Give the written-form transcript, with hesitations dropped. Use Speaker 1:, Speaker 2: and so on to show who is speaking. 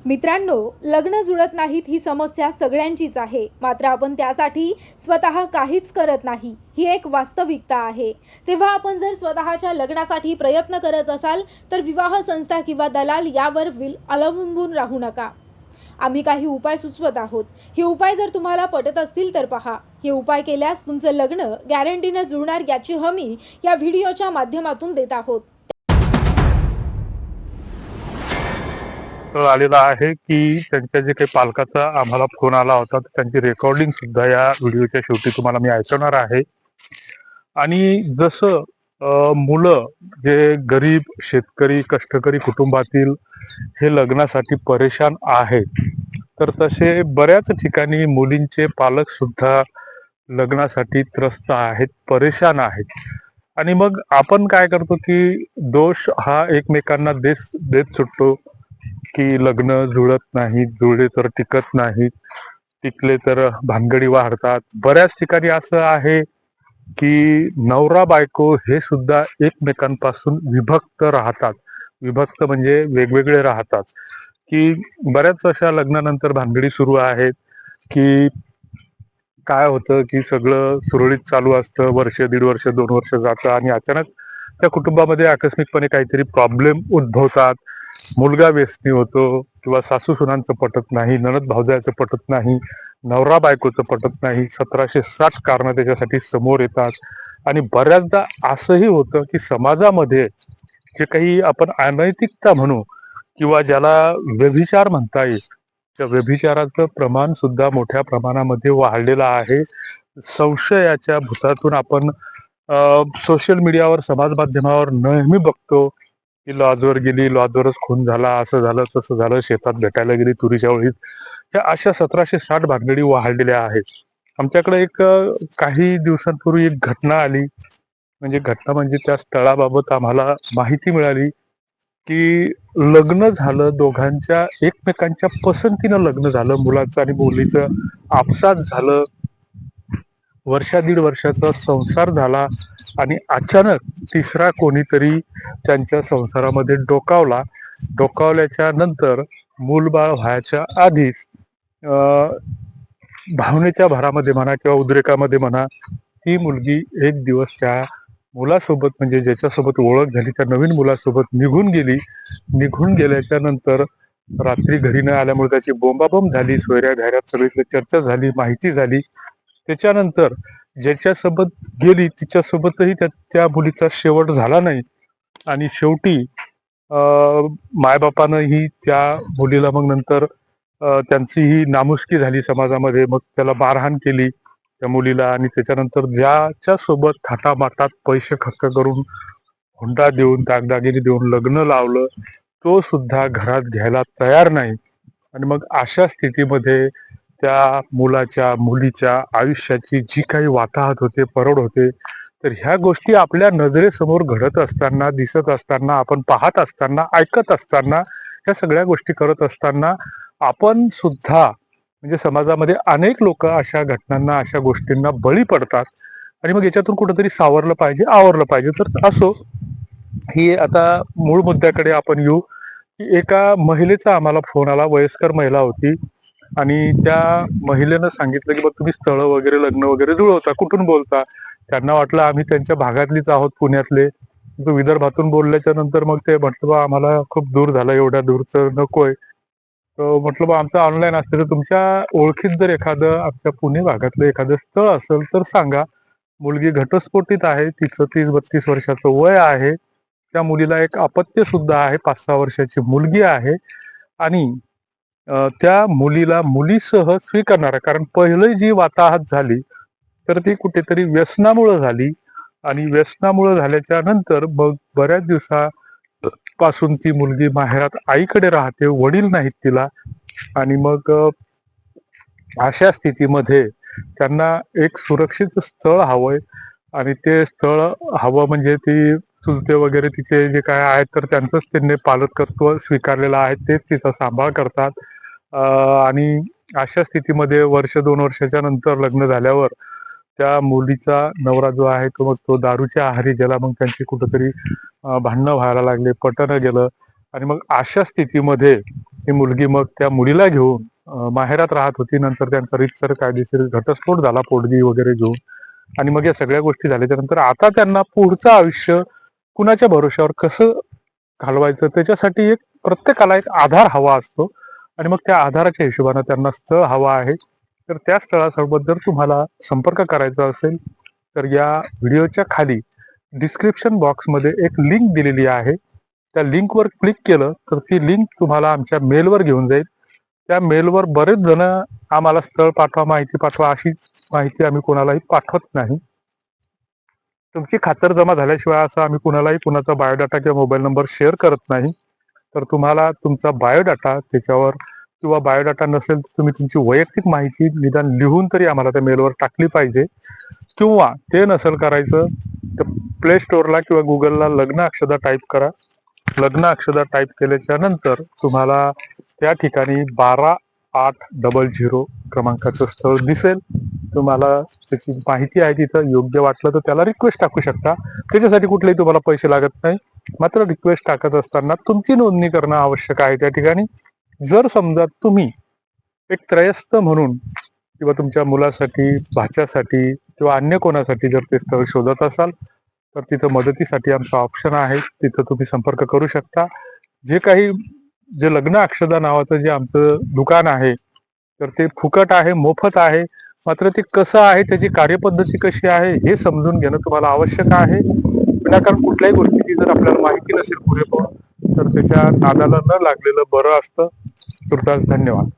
Speaker 1: मित्रांनो, लग्न जुळत नाहीत ही समस्या सगळ्यांचीच आहे. मात्र आपण त्यासाठी स्वतः काहीच करत नाही, ही एक वास्तविकता आहे. तेव्हा आपण जर स्वतःच्या लग्नासाठी प्रयत्न करत असाल, तर विवाह संस्था किंवा दलाल यावर अवलंबून राहू नका. आम्ही काही उपाय सुचवत आहोत. हे उपाय जर तुम्हाला पटत असतील तर पहा. हे उपाय केल्यास तुमचं लग्न गॅरंटीने जुळणार याची हमी या व्हिडिओच्या माध्यमातून देत आहोत.
Speaker 2: आलेला आहे की त्यांच्या जे काही पालकाचा आम्हाला फोन आला होता, त्यांची रेकॉर्डिंग सुद्धा या व्हिडिओच्या शेवटी तुम्हाला मी ऐकवणार आहे. आणि जसं मुलं जे गरीब शेतकरी कष्टकरी कुटुंबातील हे लग्नासाठी परेशान आहेत, तर तसे बऱ्याच ठिकाणी मुलींचे पालक सुद्धा लग्नासाठी त्रस्त आहेत, परेशान आहेत. आणि मग आपण काय करतो की दोष हा एकमेकांना देत सुटतो की लग्न जुळत नाही, जुळले तर टिकत नाहीत, टिकले तर भानगडी वाढतात. बऱ्याच ठिकाणी असं आहे की नवरा बायको हे सुद्धा एकमेकांपासून विभक्त राहतात. विभक्त म्हणजे वेगवेगळे राहतात. की बऱ्याच अशा लग्नानंतर भानगडी सुरू आहेत की काय होतं की सगळं सुरळीत चालू असतं, वर्ष, दीड वर्ष, 2 वर्ष जातं आणि अचानक त्या कुटुंबामध्ये आकस्मिकपणे काहीतरी प्रॉब्लेम उद्भवतात. मुलगा व्यसनी होतो किंवा सासू सुनांचं पटत नाही, नणद भावजायचं पटत नाही, नवरा बायकोचं पटत नाही. 1760 कारणं त्याच्यासाठी समोर येतात. आणि बऱ्याचदा असंही होतं की समाजामध्ये जे काही आपण अनैतिकता म्हणू किंवा ज्याला व्यभिचार म्हणता येईल, त्या व्यभिचाराचं प्रमाण सुद्धा मोठ्या प्रमाणामध्ये वाढलेलं आहे. संशयाच्या भुतातून आपण सोशल मीडियावर, समाज माध्यमावर नेहमी बघतो की लॉजवर गेली, लॉजवरच खून झाला, असं झालं, तसं झालं, शेतात भेटायला गेली तुरीच्या ओळीत. ह्या अशा 1760 भानगडी वाढलेल्या आहेत. आमच्याकडे एक काही दिवसांपूर्वी एक घटना आली. म्हणजे त्या स्थळाबाबत आम्हाला माहिती मिळाली की लग्न झालं, दोघांच्या एकमेकांच्या पसंतीनं लग्न झालं, मुलाचं आणि मुलीचं आपसात झालं, वर्षा दीड वर्षाचा संसार झाला आणि अचानक तिसरा कोणीतरी त्यांच्या संसारामध्ये डोकावल्याच्या नंतर मूलबाळ व्हायच्या आधीच भावनेच्या भरामध्ये म्हणा किंवा उद्रेकामध्ये म्हणा, ती मुलगी एक दिवस त्या मुलासोबत, म्हणजे ज्याच्यासोबत ओळख झाली त्या नवीन मुलासोबत निघून गेली. निघून गेल्याच्या नंतर रात्री घरी न आल्यामुळे त्याची बोंबाबोंब झाली, सोयऱ्या धायऱ्यात सगळीकडे चर्चा झाली, माहिती झाली. त्याच्यानंतर ज्याच्यासोबत गेली तिच्यासोबतही त्या मुलीचा शेवट झाला नाही. आणि शेवटी मायबापानंही त्या मुलीला मग नंतर त्यांची ही नामुष्की झाली समाजामध्ये. मग त्याला मारहाण केली त्या मुलीला. आणि त्याच्यानंतर ज्याच्या सोबत थाटामाटात पैसे खर्च करून, हुंडा देऊन, दागदागिने देऊन लग्न लावलं, तो सुद्धा घरात घ्यायला तयार नाही. आणि मग अशा स्थितीमध्ये त्या मुलाच्या मुलीच्या आयुष्याची जी काही वाताहत होते, परवड होते, तर ह्या गोष्टी आपल्या नजरेसमोर घडत असताना, दिसत असताना, आपण पाहत असताना, ऐकत असताना, ह्या सगळ्या गोष्टी करत असताना आपण सुद्धा, म्हणजे समाजामध्ये अनेक लोक अशा घटनांना, अशा गोष्टींना बळी पडतात. आणि मग याच्यातून कुठंतरी सावरलं पाहिजे, आवरलं पाहिजे. तर असो, ही आता मूळ मुद्द्याकडे आपण येऊ की एका महिलेचा आम्हाला फोन आला. वयस्कर महिला होती आणि त्या महिलेनं सांगितलं की बघ, तुम्ही स्थळं वगैरे, लग्न वगैरे जुळवता, कुठून बोलता? त्यांना वाटलं आम्ही त्यांच्या भागातलीच आहोत, पुण्यातले. तो विदर्भातून बोलल्याच्या नंतर मग ते म्हटलं, बा आम्हाला खूप दूर झालं, एवढ्या दूरचं नकोय. तर म्हटलं, बा आमचं ऑनलाईन असतं, तर तुमच्या ओळखीत जर एखादं आमच्या पुणे भागातलं एखादं स्थळ असेल तर सांगा. मुलगी घटस्फोटीत आहे, तिचं 30-32 वर्षाचं वय आहे. त्या मुलीला एक अपत्य सुद्धा आहे, 5-6 वर्षाची मुलगी आहे. आणि त्या मुलीला मुलीसह स्वीकारणार आहे. कारण पहिली जी वाताहत झाली तर ती कुठेतरी व्यसनामुळे झाली. आणि व्यसनामुळे झाल्याच्या नंतर मग बऱ्याच दिवसापासून ती मुलगी माहेरात आईकडे राहते, वडील नाहीत तिला. आणि मग अशा स्थितीमध्ये त्यांना एक सुरक्षित स्थळ हवंय. आणि ते स्थळ हवं म्हणजे ती चुलते वगैरे तिचे जे काय आहेत, तर त्यांचंच त्यांनी पालकत्व स्वीकारलेलं आहे, तेच तिचा सांभाळ करतात. आणि अशा स्थितीमध्ये वर्ष 2 वर्षाच्या नंतर लग्न झाल्यावर त्या मुलीचा नवरा जो आहे तो दारूच्या आहारी गेला. मग त्यांची कुठंतरी भांडणं व्हायला लागले, पटणं गेलं. आणि मग अशा स्थितीमध्ये ही मुलगी मग त्या मुलीला घेऊन माहेरात राहत होती. नंतर त्यांचा रीतसर कायदेशीर घटस्फोट झाला पोटगी वगैरे घेऊन, आणि मग या सगळ्या गोष्टी झाल्याच्या नंतर आता त्यांना पुढचं आयुष्य कुणाच्या भरोश्यावर कसं घालवायचं, त्याच्यासाठी एक प्रत्येकाला एक आधार हवा असतो. आणि मग त्या आधाराच्या हिशोबाने त्यांना स्थळ हवा आहे. तर त्या स्थळासोबत जर तुम्हाला संपर्क करायचा असेल तर या व्हिडिओच्या खाली डिस्क्रिप्शन बॉक्समध्ये एक लिंक दिलेली आहे. त्या लिंकवर क्लिक केलं तर ती लिंक तुम्हाला आमच्या मेलवर घेऊन जाईल. त्या मेलवर बरेच जण आम्हाला स्थळ पाठवा, माहिती पाठवा, अशी माहिती आम्ही कोणालाही पाठवत नाही. तुमची खातरजमा झाल्याशिवाय असं आम्ही कुणालाही कुणाचा बायोडाटा किंवा मोबाईल नंबर शेअर करत नाही. तर तुम्हाला तुमचा बायोडाटा त्याच्यावर, किंवा बायोडाटा नसेल तर तुम्ही तुमची वैयक्तिक माहिती निदान लिहून तरी आम्हाला त्या मेलवर टाकली पाहिजे. किंवा ते नसेल करायचं तर प्ले स्टोअरला किंवा गुगलला लग्न अक्षदा टाईप करा. लग्न अक्षदा टाईप केल्याच्या नंतर तुम्हाला त्या ठिकाणी 12800 क्रमांकाचं स्थळ दिसेल. तुम्हाला त्याची माहिती आहे, तिथं योग्य वाटलं तर त्याला रिक्वेस्ट टाकू शकता. त्याच्यासाठी कुठलेही तुम्हाला पैसे लागत नाही. मात्र रिक्वेस्ट टाकत असताना तुमची नोंदणी करणं आवश्यक आहे त्या ठिकाणी. जर समजा तुम्ही एक त्रयस्थ म्हणून किंवा तुमच्या मुलासाठी, भाच्यासाठी किंवा अन्य कोणासाठी जर ते स्थळ शोधत असाल तर तिथं मदतीसाठी आमचा ऑप्शन आहे, तिथं तुम्ही संपर्क करू शकता. जे लग्न अक्षदा नावाचं जे आमचं दुकान आहे तर ते फुकट आहे, मोफत आहे. मात्र ते कसं आहे, त्याची कार्यपद्धती कशी आहे हे समजून घेणं तुम्हाला आवश्यक आहे. विनाकारण कुठल्याही गोष्टीची जर आपल्याला माहिती नसेल पुरेपूर तर त्याच्या नादाला न लागलेलं बरं असतं. तुर्तास धन्यवाद.